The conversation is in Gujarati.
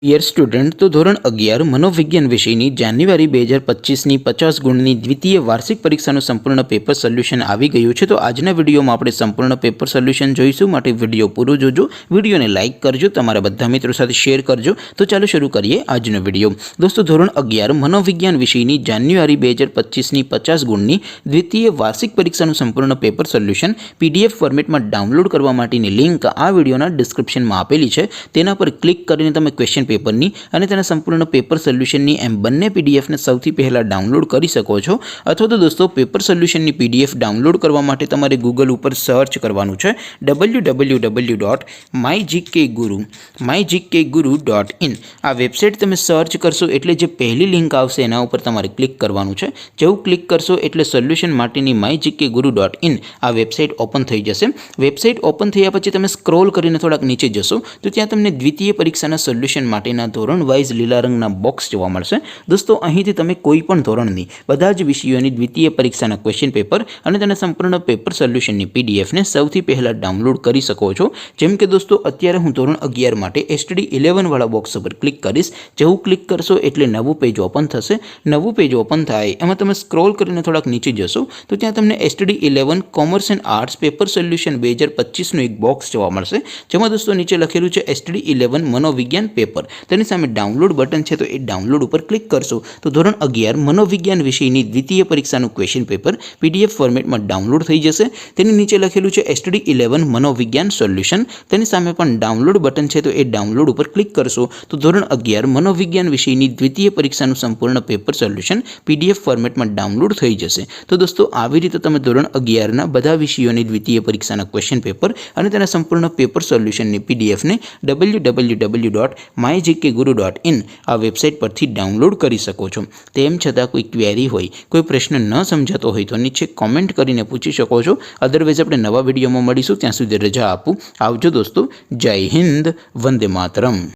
ડિયર સ્ટુડન્ટ, તો ધોરણ 11 મનોવિજ્ઞાન વિષયની જાન્યુઆરી 2025ની 50 ગુણની દ્વિતીય વાર્ષિક પરીક્ષાનું સંપૂર્ણ પેપર સોલ્યુશન આવી ગયું છે। તો આજના વિડીયોમાં આપણે સંપૂર્ણ પેપર સોલ્યુશન જોઈશું, માટે વિડીયો પૂરો જોજો, વિડીયોને લાઇક કરજો, તમારા બધા મિત્રો સાથે શેર કરજો। તો ચાલો શરૂ કરીએ આજનો વિડીયો। દોસ્તો, ધોરણ 11 મનોવિજ્ઞાન વિષયની જાન્યુઆરી 2025ની 50 ગુણની દ્વિતીય વાર્ષિક પરીક્ષાનું સંપૂર્ણ પેપર સોલ્યુશન PDF ફોર્મેટમાં ડાઉનલોડ કરવા માટેની લિંક આ વિડીયોના ડિસ્ક્રિપ્શનમાં આપેલી છે। તેના પર ક્લિક કરીને તમે ક્વેશ્ચન પેપરની અને તેના સંપૂર્ણ પેપર સોલ્યુશનની એમ બંને પીડીએફને સૌથી પહેલાં ડાઉનલોડ કરી શકો છો। અથવા તો દોસ્તો, પેપર સોલ્યુશનની PDF ડાઉનલોડ કરવા માટે તમારે ગૂગલ ઉપર સર્ચ કરવાનું છે www.mygkguru.in। આ વેબસાઇટ તમે સર્ચ કરશો એટલે જે પહેલી લિંક આવશે એના ઉપર તમારે ક્લિક કરવાનું છે। જેવું ક્લિક કરશો એટલે સોલ્યુશન માટેની mygkguru.in આ વેબસાઇટ ઓપન થઈ જશે। વેબસાઇટ ઓપન થયા પછી તમે સ્ક્રોલ કરીને થોડાક નીચે જશો તો ત્યાં તમને દ્વિતીય પરીક્ષાના સોલ્યુશન માટેના ધોરણ વાઇઝ લીલા રંગના બોક્સ જોવા મળશે। દોસ્તો, અહીંથી તમે કોઈ પણ ધોરણની બધા જ વિષયોની દ્વિતીય પરીક્ષાના ક્વેશ્ચન પેપર અને તેના સંપૂર્ણ પેપર સોલ્યુશનની પીડીએફને સૌથી પહેલાં ડાઉનલોડ કરી શકો છો। જેમ કે દોસ્તો, અત્યારે હું ધોરણ 11 માટે STD 11 વાળા બોક્સ ઉપર ક્લિક કરીશ। જેવું ક્લિક કરશો એટલે નવું પેજ ઓપન થશે। નવું પેજ ઓપન થાય એમાં તમે સ્ક્રોલ કરીને થોડાક નીચે જશો તો ત્યાં તમને STD 11 commerce and arts paper solution 2025નું એક બોક્સ જોવા મળશે, જેમાં દોસ્તો નીચે લખેલું છે STD 11 મનોવિજ્ઞાન પેપર। તેની સામે ડાઉનલોડ બટન છે, તો એ ડાઉનલોડ ઉપર ક્લિક કરશો તો ધોરણ 11 મનોવિજ્ઞાન વિષયની દ્વિતીય પરીક્ષાનું ક્વેશ્ચન પેપર PDF ફોર્મેટમાં ડાઉનલોડ થઈ જશે। તેની નીચે લખેલું છે STD 11 મનોવિજ્ઞાન સોલ્યુશન, તેની સામે પણ ડાઉનલોડ બટન છે, તો એ ડાઉનલોડ ઉપર ક્લિક કરશો તો ધોરણ 11 મનોવિજ્ઞાન વિષયની દ્વિતીય પરીક્ષાનું સંપૂર્ણ પેપર સોલ્યુશન PDF ફોર્મેટમાં ડાઉનલોડ થઈ જશે। તો દોસ્તો, આવી રીતે તમે ધોરણ 11ના બધા વિષયોની દ્વિતીય પરીક્ષાના ક્વેશ્ચન પેપર અને તેના સંપૂર્ણ પેપર સોલ્યુશનની PDFને www.mygkguru.in આ વેબસાઇટ પરથી ડાઉનલોડ કરી શકો છો। તેમ છતાં કોઈ ક્વેરી હોય, કોઈ પ્રશ્ન ન સમજાતો હોય તો નીચે કોમેન્ટ કરીને પૂછી શકો છો। અદરવાઇઝ આપણે નવા વિડીયોમાં મળીશું, ત્યાં સુધી રજા આપું। આવજો દોસ્તો, જય હિન્દ, વંદે માતરમ।